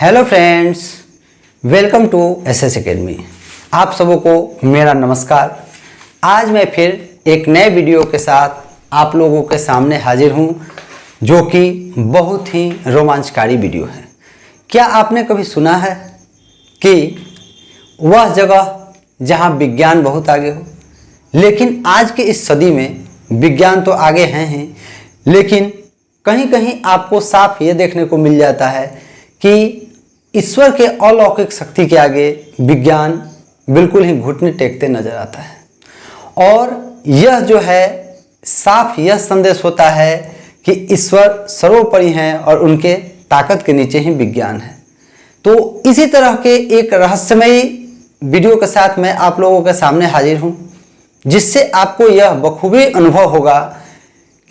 Hello friends, welcome to SS Academy. आप सबों को मेरा नमस्कार। आज मैं फिर एक नए वीडियो के साथ आप लोगों के सामने हाजिर हूं, जो कि बहुत ही रोमांचकारी वीडियो है। क्या आपने कभी सुना है कि वह जगह जहां विज्ञान बहुत आगे हो? लेकिन आज के इस सदी में विज्ञान तो आगे हैं ही, लेकिन कहीं कहीं आपको साफ ये देखने को मिल जाता है कि ईश्वर के अलौकिक शक्ति के आगे विज्ञान बिल्कुल ही घुटने टेकते नजर आता है। और यह जो है साफ यह संदेश होता है कि ईश्वर सर्वोपरि हैं और उनके ताकत के नीचे ही विज्ञान है। तो इसी तरह के एक रहस्यमयी वीडियो के साथ मैं आप लोगों के सामने हाजिर हूँ, जिससे आपको यह बखूबी अनुभव होगा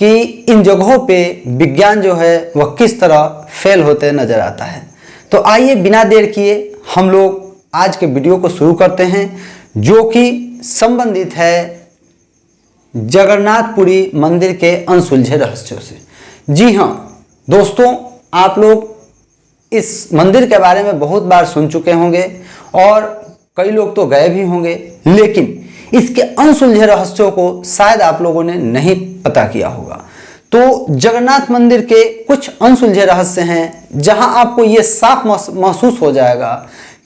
कि इन जगहों पे विज्ञान जो है वह किस तरह फेल होते नजर आता है। तो आइए बिना देर किए हम लोग आज के वीडियो को शुरू करते हैं, जो कि संबंधित है जगन्नाथपुरी मंदिर के अनसुलझे रहस्यों से। जी हाँ दोस्तों, आप लोग इस मंदिर के बारे में बहुत बार सुन चुके होंगे और कई लोग तो गए भी होंगे, लेकिन इसके अनसुलझे रहस्यों को शायद आप लोगों ने नहीं पता किया होगा। तो जगन्नाथ मंदिर के कुछ अनसुलझे रहस्य हैं, जहां आपको ये साफ महसूस हो जाएगा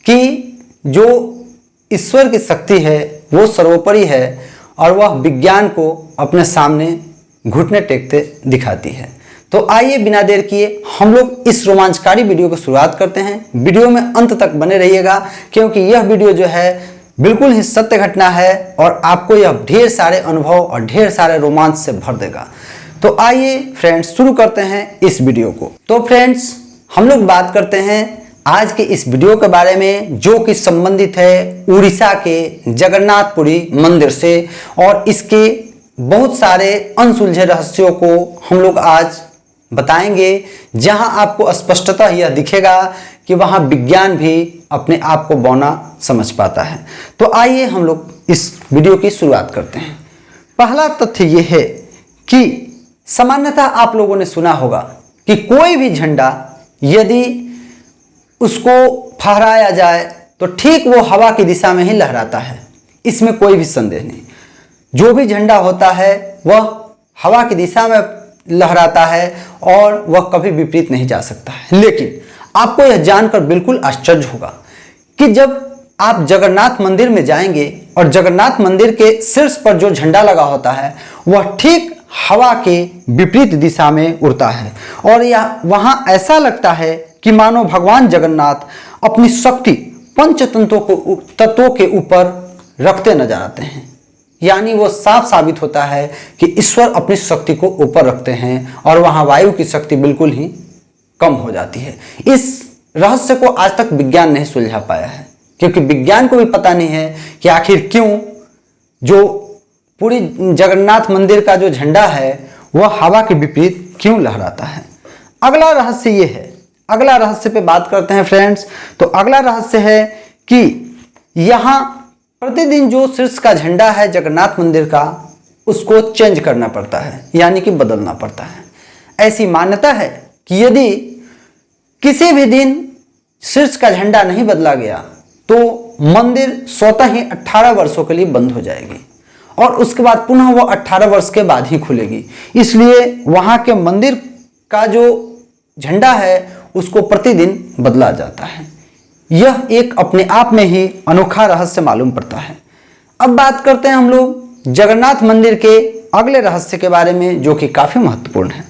कि जो ईश्वर की शक्ति है वो सर्वोपरि है और वह विज्ञान को अपने सामने घुटने टेकते दिखाती है। तो आइए बिना देर किए हम लोग इस रोमांचकारी वीडियो की शुरुआत करते हैं। वीडियो में अंत तक बने रहिएगा, क्योंकि यह वीडियो जो है बिल्कुल ही सत्य घटना है और आपको यह ढेर सारे अनुभव और ढेर सारे रोमांच से भर देगा। तो आइए फ्रेंड्स शुरू करते हैं इस वीडियो को। तो फ्रेंड्स हम लोग बात करते हैं आज के इस वीडियो के बारे में, जो कि संबंधित है उड़ीसा के जगन्नाथपुरी मंदिर से, और इसके बहुत सारे अनसुलझे रहस्यों को हम लोग आज बताएंगे, जहां आपको स्पष्टतः यह दिखेगा कि वहां विज्ञान भी अपने आप को बौना समझ पाता है। तो आइए हम लोग इस वीडियो की शुरुआत करते हैं। पहला तथ्य यह है कि सामान्यतः आप लोगों ने सुना होगा कि कोई भी झंडा यदि उसको फहराया जाए तो ठीक वो हवा की दिशा में ही लहराता है, इसमें कोई भी संदेह नहीं। जो भी झंडा होता है वह हवा की दिशा में लहराता है और वह कभी विपरीत नहीं जा सकता है। लेकिन आपको यह जानकर बिल्कुल आश्चर्य होगा कि जब आप जगन्नाथ मंदिर में जाएंगे और जगन्नाथ मंदिर के शीर्ष पर जो झंडा लगा होता है वह ठीक हवा के विपरीत दिशा में उड़ता है, और यह वहां ऐसा लगता है कि मानो भगवान जगन्नाथ अपनी शक्ति पंच तत्वों के ऊपर रखते नजर आते हैं। यानी वो साफ साबित होता है कि ईश्वर अपनी शक्ति को ऊपर रखते हैं और वहां वायु की शक्ति बिल्कुल ही कम हो जाती है। इस रहस्य को आज तक विज्ञान नहीं सुलझा पाया है, क्योंकि विज्ञान को भी पता नहीं है कि आखिर क्यों जो पूरी जगन्नाथ मंदिर का जो झंडा है वह हवा के विपरीत क्यों लहराता है। अगला रहस्य ये है, अगला रहस्य पे बात करते हैं फ्रेंड्स। तो अगला रहस्य है कि यहाँ प्रतिदिन जो शीर्ष का झंडा है जगन्नाथ मंदिर का, उसको चेंज करना पड़ता है, यानी कि बदलना पड़ता है। ऐसी मान्यता है कि यदि किसी भी दिन शीर्ष का झंडा नहीं बदला गया तो मंदिर स्वतः ही 18 वर्षों के लिए बंद हो जाएगी, और उसके बाद पुनः वो 18 वर्ष के बाद ही खुलेगी। इसलिए वहां के मंदिर का जो झंडा है उसको प्रतिदिन बदला जाता है। यह एक अपने आप में ही अनोखा रहस्य मालूम पड़ता है। अब बात करते हैं हम लोग जगन्नाथ मंदिर के अगले रहस्य के बारे में, जो कि काफी महत्वपूर्ण है।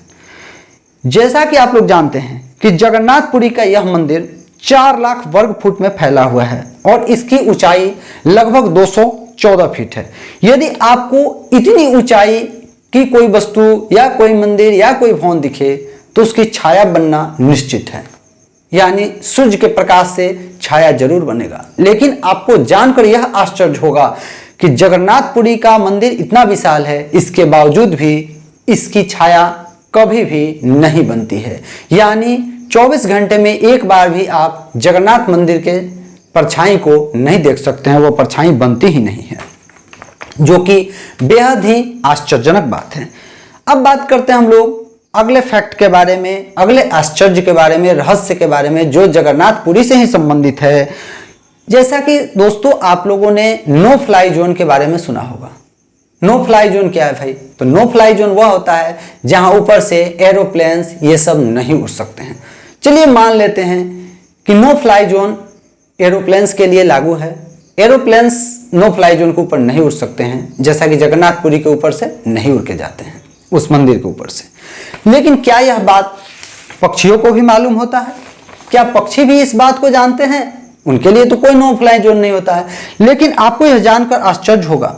जैसा कि आप लोग जानते हैं कि जगन्नाथपुरी का यह मंदिर 4 लाख वर्ग फुट में फैला हुआ है और इसकी ऊंचाई लगभग 214 फीट है। यदि आपको इतनी ऊंचाई की कोई वस्तु या कोई मंदिर या कोई भवन दिखे तो उसकी छाया बनना निश्चित है, यानी सूर्य के प्रकाश से छाया जरूर बनेगा। लेकिन आपको जानकर यह आश्चर्य होगा कि जगन्नाथपुरी का मंदिर इतना विशाल है, इसके बावजूद भी इसकी छाया कभी भी नहीं बनती है। यानी 24 घंटे में एक बार भी आप जगन्नाथ मंदिर के परछाई को नहीं देख सकते हैं, वो परछाई बनती ही नहीं है, जो कि बेहद ही आश्चर्यजनक बात है। अब बात करते हैं हम लोग अगले फैक्ट के बारे में, अगले आश्चर्य के बारे में, रहस्य के बारे में जो जगन्नाथपुरी से ही संबंधित है। जैसा कि दोस्तों आप लोगों ने नो फ्लाई जोन के बारे में सुना होगा। नो फ्लाई जोन क्या है भाई? तो नो फ्लाई जोन वह होता है जहां ऊपर से एरोप्लेन्स ये सब नहीं उड़ सकते हैं। चलिए मान लेते हैं कि नो फ्लाई जोन एरोप्लेन्स के लिए लागू है। एरोप्लेन्स नो फ्लाई जोन के ऊपर नहीं उड़ सकते हैं, जैसा कि जगन्नाथपुरी के ऊपर से नहीं उड़ के जाते हैं उस मंदिर के ऊपर से। लेकिन क्या यह बात पक्षियों को भी मालूम होता है? क्या पक्षी भी इस बात को जानते हैं? उनके लिए तो कोई नो फ्लाई जोन नहीं होता है। लेकिन आपको यह जानकर आश्चर्य होगा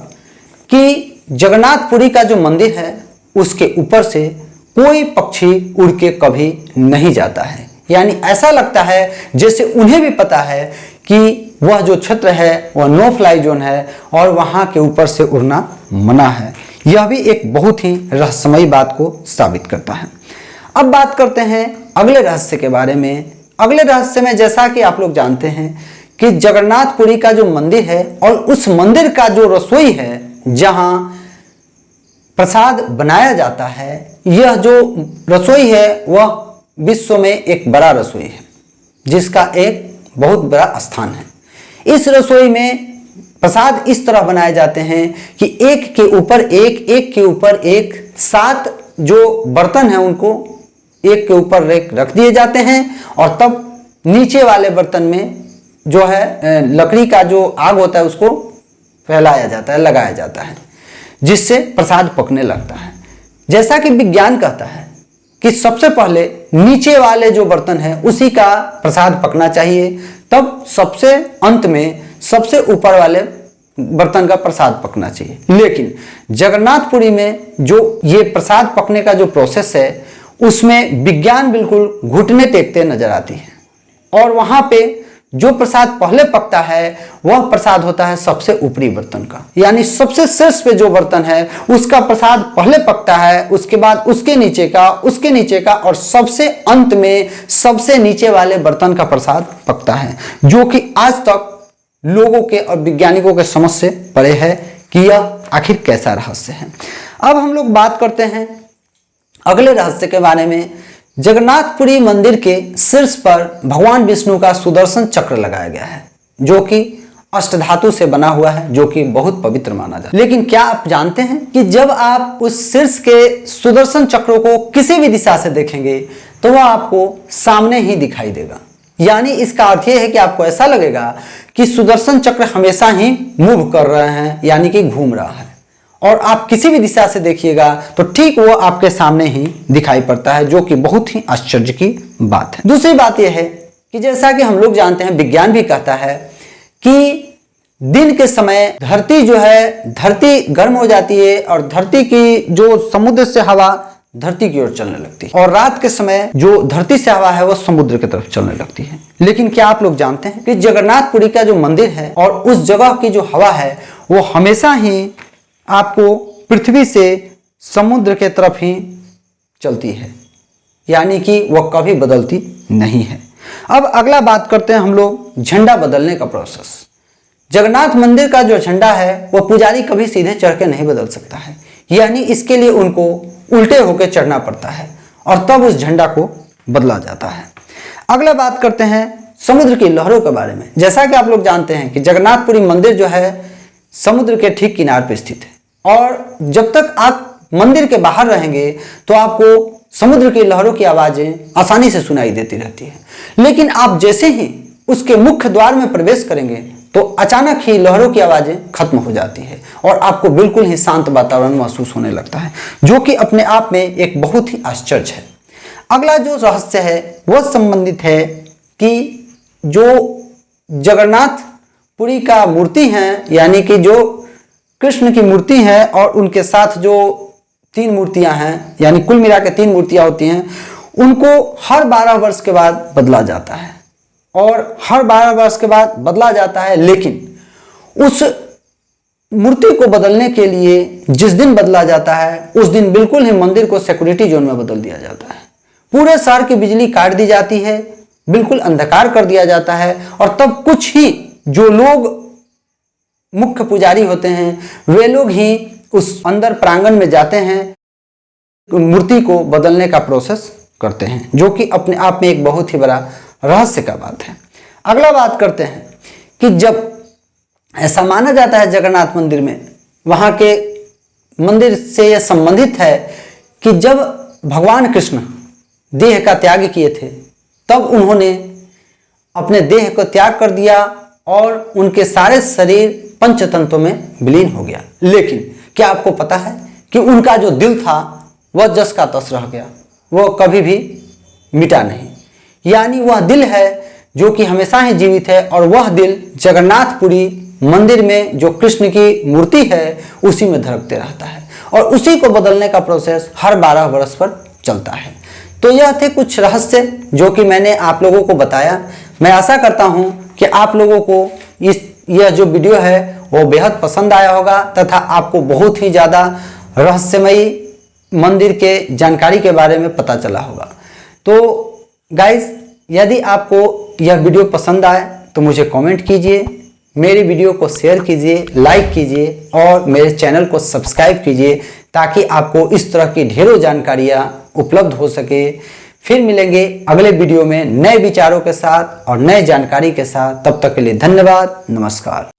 कि जगन्नाथपुरी का जो मंदिर है उसके ऊपर से कोई पक्षी उड़ के कभी नहीं जाता है। यानी ऐसा लगता है जैसे उन्हें भी पता है कि वह जो क्षेत्र है वह नो फ्लाई जोन है और वहां के ऊपर से उड़ना मना है। यह भी एक बहुत ही रहस्यमयी बात को साबित करता है। अब बात करते हैं अगले रहस्य के बारे में। अगले रहस्य में जैसा कि आप लोग जानते हैं कि जगन्नाथपुरी का जो मंदिर है और उस मंदिर का जो रसोई है जहां प्रसाद बनाया जाता है, यह जो रसोई है वह विश्व में एक बड़ा रसोई है जिसका एक बहुत बड़ा स्थान है। इस रसोई में प्रसाद इस तरह बनाए जाते हैं कि एक के ऊपर एक, एक के ऊपर एक, 7 जो बर्तन हैं उनको एक के ऊपर एक रख दिए जाते हैं और तब नीचे वाले बर्तन में जो है लकड़ी का जो आग होता है उसको फैलाया जाता है, लगाया जाता है, जिससे प्रसाद पकने लगता है। जैसा कि विज्ञान कहता है कि सबसे पहले नीचे वाले जो बर्तन है उसी का प्रसाद पकना चाहिए, तब सबसे अंत में सबसे ऊपर वाले बर्तन का प्रसाद पकना चाहिए। लेकिन जगन्नाथपुरी में जो ये प्रसाद पकने का जो प्रोसेस है उसमें विज्ञान बिल्कुल घुटने टेकते नजर आती है और वहां पे जो प्रसाद पहले पकता है वह प्रसाद होता है सबसे ऊपरी बर्तन का। यानी सबसे शीर्ष पे जो बर्तन है उसका प्रसाद पहले पकता है, उसके बाद उसके नीचे का, उसके नीचे का और सबसे अंत में सबसे नीचे वाले बर्तन का प्रसाद पकता है, जो कि आज तक लोगों के और वैज्ञानिकों के समझ से परे है कि यह आखिर कैसा रहस्य है। अब हम लोग बात करते हैं अगले रहस्य के बारे में। जगन्नाथपुरी मंदिर के शीर्ष पर भगवान विष्णु का सुदर्शन चक्र लगाया गया है जो कि अष्टधातु से बना हुआ है, जो कि बहुत पवित्र माना जाता है। लेकिन क्या आप जानते हैं कि जब आप उस शीर्ष के सुदर्शन चक्रों को किसी भी दिशा से देखेंगे तो वह आपको सामने ही दिखाई देगा। यानी इसका अर्थ यह है कि आपको ऐसा लगेगा कि सुदर्शन चक्र हमेशा ही मूव कर रहे हैं, यानी कि घूम रहा है, और आप किसी भी दिशा से देखिएगा तो ठीक वो आपके सामने ही दिखाई पड़ता है, जो कि बहुत ही आश्चर्य की बात है। दूसरी बात यह है कि जैसा कि हम लोग जानते हैं, विज्ञान भी कहता है कि दिन के समय धरती जो है, धरती गर्म हो जाती है और धरती की जो समुद्र से हवा धरती की ओर चलने लगती है और रात के समय जो धरती से हवा है वो समुद्र की तरफ चलने लगती है। लेकिन क्या आप लोग जानते हैं कि जगन्नाथपुरी का जो मंदिर है और उस जगह की जो हवा है वो हमेशा ही आपको पृथ्वी से समुद्र के तरफ ही चलती है, यानी कि वह कभी बदलती नहीं है। अब अगला बात करते हैं हम लोग झंडा बदलने का प्रोसेस। जगन्नाथ मंदिर का जो झंडा है वह पुजारी कभी सीधे चढ़ के नहीं बदल सकता है, यानी इसके लिए उनको उल्टे होकर चढ़ना पड़ता है और तब उस झंडा को बदला जाता है। अगला बात करते हैं समुद्र की लहरों के बारे में। जैसा कि आप लोग जानते हैं कि जगन्नाथपुरी मंदिर जो है समुद्र के ठीक किनारे पर स्थित है और जब तक आप मंदिर के बाहर रहेंगे तो आपको समुद्र की लहरों की आवाजें आसानी से सुनाई देती रहती है। लेकिन आप जैसे ही उसके मुख्य द्वार में प्रवेश करेंगे तो अचानक ही लहरों की आवाजें खत्म हो जाती है और आपको बिल्कुल ही शांत वातावरण महसूस होने लगता है, जो कि अपने आप में एक बहुत ही आश्चर्य है। अगला जो रहस्य है वह संबंधित है कि जो जगन्नाथपुरी का मूर्ति है, यानी कि जो कृष्ण की मूर्ति है और उनके साथ जो 3 मूर्तियां हैं, यानी कुल मिला के 3 मूर्तियां होती हैं, उनको हर 12 वर्ष के बाद बदला जाता है और हर 12 वर्ष के बाद बदला जाता है। लेकिन उस मूर्ति को बदलने के लिए जिस दिन बदला जाता है उस दिन बिल्कुल ही मंदिर को सिक्योरिटी जोन में बदल दिया जाता है। पूरे शहर की बिजली काट दी जाती है, बिल्कुल अंधकार कर दिया जाता है और तब कुछ ही जो लोग मुख्य पुजारी होते हैं वे लोग ही उस अंदर प्रांगण में जाते हैं मूर्ति को बदलने का प्रोसेस करते हैं, जो कि अपने आप में एक बहुत ही बड़ा रहस्य का बात है। अगला बात करते हैं कि जब ऐसा माना जाता है जगन्नाथ मंदिर में, वहाँ के मंदिर से यह संबंधित है कि जब भगवान कृष्ण देह का त्याग किए थे तब उन्होंने अपने देह को त्याग कर दिया और उनके सारे शरीर पंचतंत्रों में विलीन हो गया। लेकिन क्या आपको पता है कि उनका जो दिल था वह जस का तस रह गया, वह कभी भी मिटा नहीं। यानी वह दिल है जो कि हमेशा ही जीवित है, और वह दिल जगन्नाथपुरी मंदिर में जो कृष्ण की मूर्ति है उसी में धड़कते रहता है, और उसी को बदलने का प्रोसेस हर 12 वर्ष पर चलता है। तो यह थे कुछ रहस्य जो कि मैंने आप लोगों को बताया। मैं आशा करता हूं कि आप लोगों को यह जो वीडियो है वो बेहद पसंद आया होगा, तथा आपको बहुत ही ज़्यादा रहस्यमयी मंदिर के जानकारी के बारे में पता चला होगा। तो गाइज, यदि आपको यह वीडियो पसंद आए तो मुझे कमेंट कीजिए, मेरे वीडियो को शेयर कीजिए, लाइक कीजिए और मेरे चैनल को सब्सक्राइब कीजिए, ताकि आपको इस तरह की ढेरों जानकारियाँ उपलब्ध हो सके। फिर मिलेंगे अगले वीडियो में नए विचारों के साथ और नए जानकारी के साथ। तब तक के लिए धन्यवाद, नमस्कार।